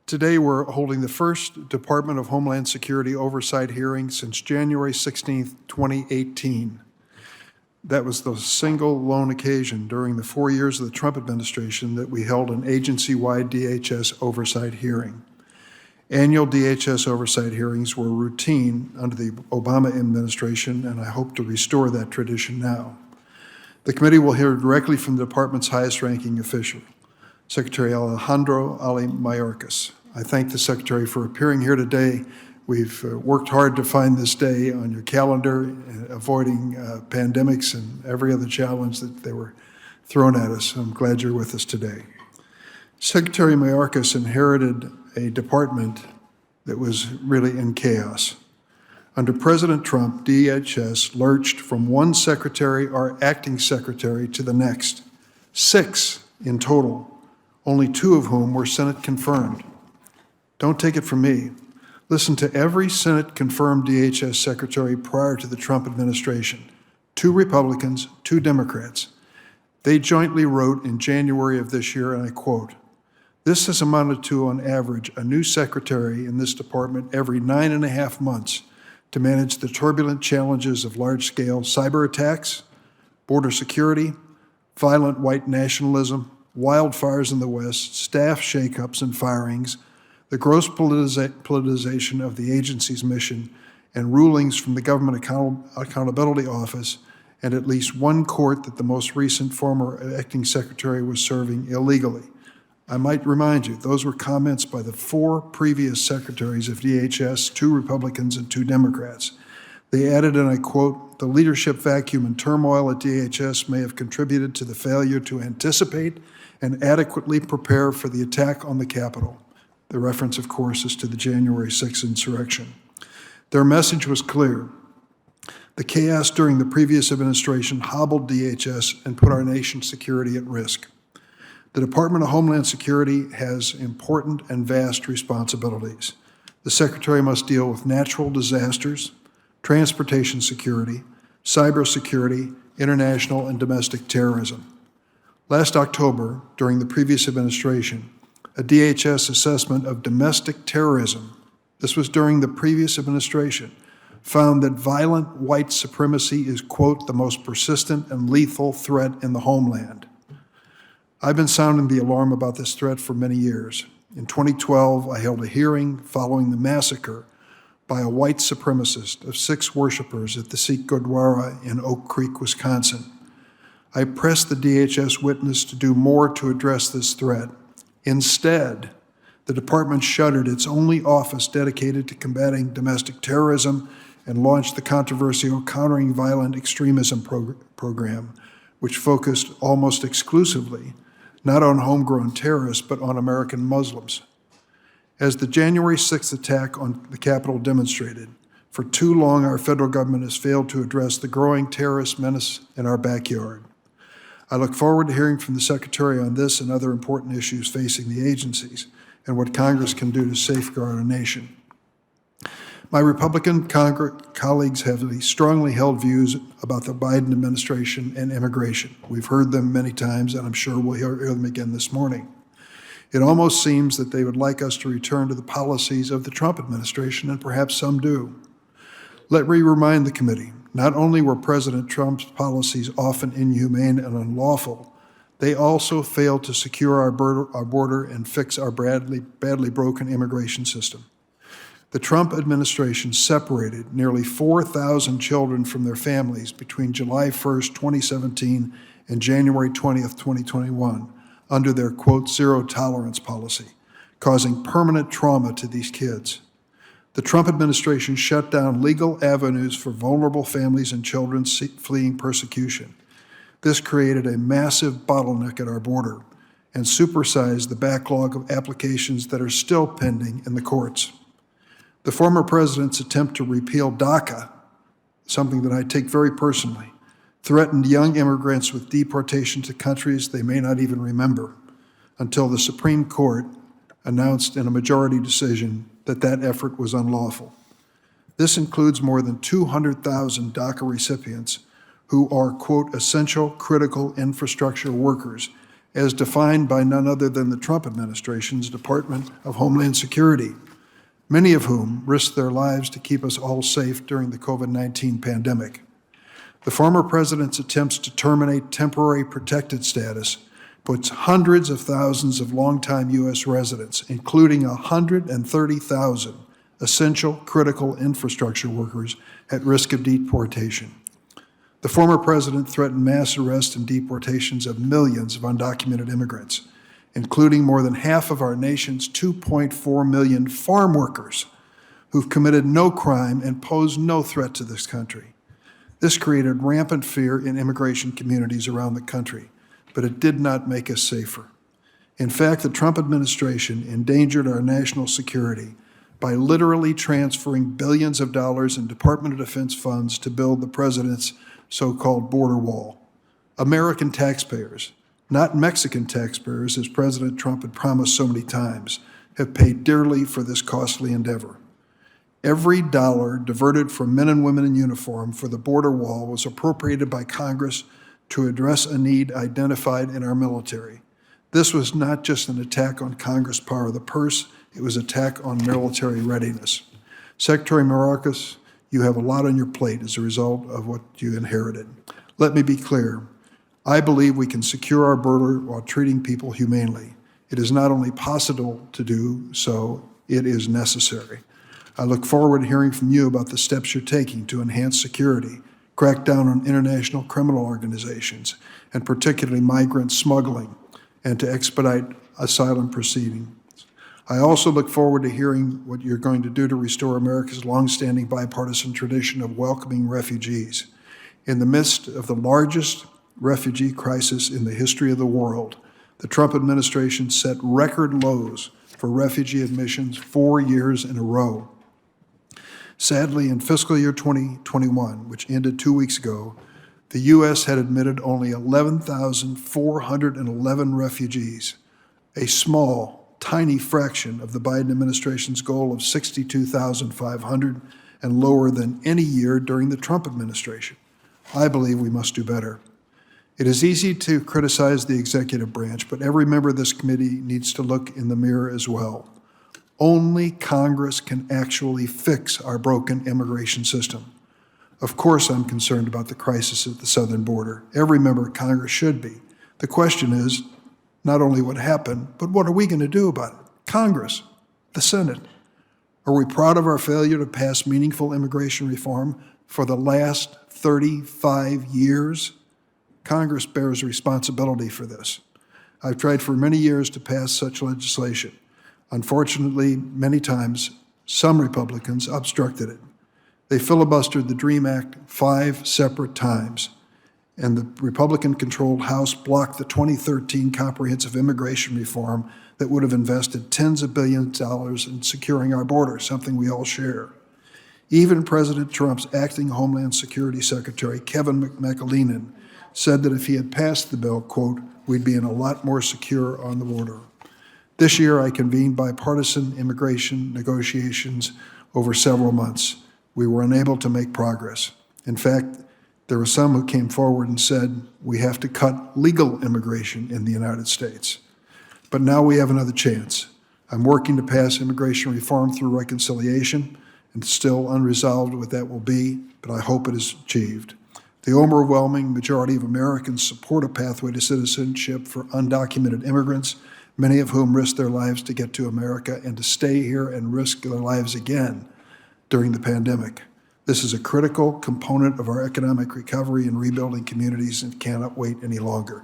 Today, we're holding the first Department of Homeland Security oversight hearing since January 16, 2018. That was the single lone occasion during the 4 years of the Trump administration that we held an agency-wide DHS oversight hearing. Annual DHS oversight hearings were routine under the Obama administration, and I hope to restore that tradition now. The committee will hear directly from the department's highest-ranking official, Secretary Alejandro Ali Mayorkas. I thank the Secretary for appearing here today. We've worked hard to find this day on your calendar, avoiding pandemics and every other challenge that they were thrown at us. I'm glad you're with us today. Secretary Mayorkas inherited a department that was really in chaos. Under President Trump, DHS lurched from one secretary or acting secretary to the next, 6 in total, only 2 of whom were Senate confirmed. Don't take it from me. Listen to every Senate-confirmed DHS secretary prior to the Trump administration, 2 Republicans, 2 Democrats. They jointly wrote in January of this year, and I quote, "This has amounted to, on average, a new secretary in this department every 9.5 months to manage the turbulent challenges of large-scale cyber attacks, border security, violent white nationalism, wildfires in the West, staff shakeups and firings, the gross politicization of the agency's mission, and rulings from the Government Accountability Office, and at least 1 court that the most recent former acting secretary was serving illegally." I might remind you, those were comments by the 4 previous secretaries of DHS, 2 Republicans and 2 Democrats. They added, and I quote, "The leadership vacuum and turmoil at DHS may have contributed to the failure to anticipate and adequately prepare for the attack on the Capitol." The reference, of course, is to the January 6th insurrection. Their message was clear. The chaos during the previous administration hobbled DHS and put our nation's security at risk. The Department of Homeland Security has important and vast responsibilities. The Secretary must deal with natural disasters, transportation security, cybersecurity, international and domestic terrorism. Last October, during the previous administration, a DHS assessment of domestic terrorism, this was during the previous administration, found that violent white supremacy is, quote, "the most persistent and lethal threat in the homeland." I've been sounding the alarm about this threat for many years. In 2012, I held a hearing following the massacre by a white supremacist of 6 worshipers at the Sikh Gurdwara in Oak Creek, Wisconsin. I pressed the DHS witness to do more to address this threat. Instead, the department shuttered its only office dedicated to combating domestic terrorism and launched the controversial Countering Violent Extremism program, which focused almost exclusively not on homegrown terrorists, but on American Muslims. As the January 6th attack on the Capitol demonstrated, for too long our federal government has failed to address the growing terrorist menace in our backyard. I look forward to hearing from the Secretary on this and other important issues facing the agencies and what Congress can do to safeguard our nation. My Republican colleagues have strongly held views about the Biden administration and immigration. We've heard them many times, and I'm sure we'll hear them again this morning. It almost seems that they would like us to return to the policies of the Trump administration, and perhaps some do. Let me remind the committee, not only were President Trump's policies often inhumane and unlawful, they also failed to secure our border and fix our badly broken immigration system. The Trump administration separated nearly 4,000 children from their families between July 1st, 2017 and January 20th, 2021, under their, quote, "zero tolerance policy," causing permanent trauma to these kids. The Trump administration shut down legal avenues for vulnerable families and children fleeing persecution. This created a massive bottleneck at our border and supersized the backlog of applications that are still pending in the courts. The former president's attempt to repeal DACA, something that I take very personally, threatened young immigrants with deportation to countries they may not even remember, until the Supreme Court announced in a majority decision that that effort was unlawful. This includes more than 200,000 DACA recipients who are, quote, "essential critical infrastructure workers," as defined by none other than the Trump administration's Department of Homeland Security, many of whom risked their lives to keep us all safe during the COVID-19 pandemic. The former president's attempts to terminate temporary protected status puts hundreds of thousands of longtime U.S. residents, including 130,000 essential critical infrastructure workers, at risk of deportation. The former president threatened mass arrest and deportations of millions of undocumented immigrants, including more than half of our nation's 2.4 million farm workers who've committed no crime and pose no threat to this country. This created rampant fear in immigration communities around the country, but it did not make us safer. In fact, the Trump administration endangered our national security by literally transferring billions of dollars in Department of Defense funds to build the president's so-called border wall. American taxpayers, not Mexican taxpayers, as President Trump had promised so many times, have paid dearly for this costly endeavor. Every dollar diverted from men and women in uniform for the border wall was appropriated by Congress to address a need identified in our military. This was not just an attack on Congress' power of the purse, it was an attack on military readiness. Secretary Mayorkas, you have a lot on your plate as a result of what you inherited. Let me be clear. I believe we can secure our border while treating people humanely. It is not only possible to do so, it is necessary. I look forward to hearing from you about the steps you're taking to enhance security, crack down on international criminal organizations, and particularly migrant smuggling, and to expedite asylum proceedings. I also look forward to hearing what you're going to do to restore America's longstanding bipartisan tradition of welcoming refugees. In the midst of the largest refugee crisis in the history of the world, the Trump administration set record lows for refugee admissions 4 years in a row. Sadly, in fiscal year 2021, which ended 2 weeks ago, the U.S. had admitted only 11,411 refugees, a small, tiny fraction of the Biden administration's goal of 62,500 and lower than any year during the Trump administration. I believe we must do better. It is easy to criticize the executive branch, but every member of this committee needs to look in the mirror as well. Only Congress can actually fix our broken immigration system. Of course, I'm concerned about the crisis at the southern border. Every member of Congress should be. The question is not only what happened, but what are we going to do about it? Congress, the Senate. Are we proud of our failure to pass meaningful immigration reform for the last 35 years? Congress bears responsibility for this. I've tried for many years to pass such legislation. Unfortunately, many times, some Republicans obstructed it. They filibustered the DREAM Act 5 separate times, and the Republican-controlled House blocked the 2013 comprehensive immigration reform that would have invested tens of billions of dollars in securing our border, something we all share. Even President Trump's acting Homeland Security Secretary, Kevin McAleenan, said that if he had passed the bill, quote, we'd be in a lot more secure on the border. This year, I convened bipartisan immigration negotiations over several months. We were unable to make progress. In fact, there were some who came forward and said, we have to cut legal immigration in the United States. But now we have another chance. I'm working to pass immigration reform through reconciliation, and still unresolved what that will be, but I hope it is achieved. The overwhelming majority of Americans support a pathway to citizenship for undocumented immigrants, many of whom risked their lives to get to America and to stay here and risk their lives again during the pandemic. This is a critical component of our economic recovery and rebuilding communities and cannot wait any longer.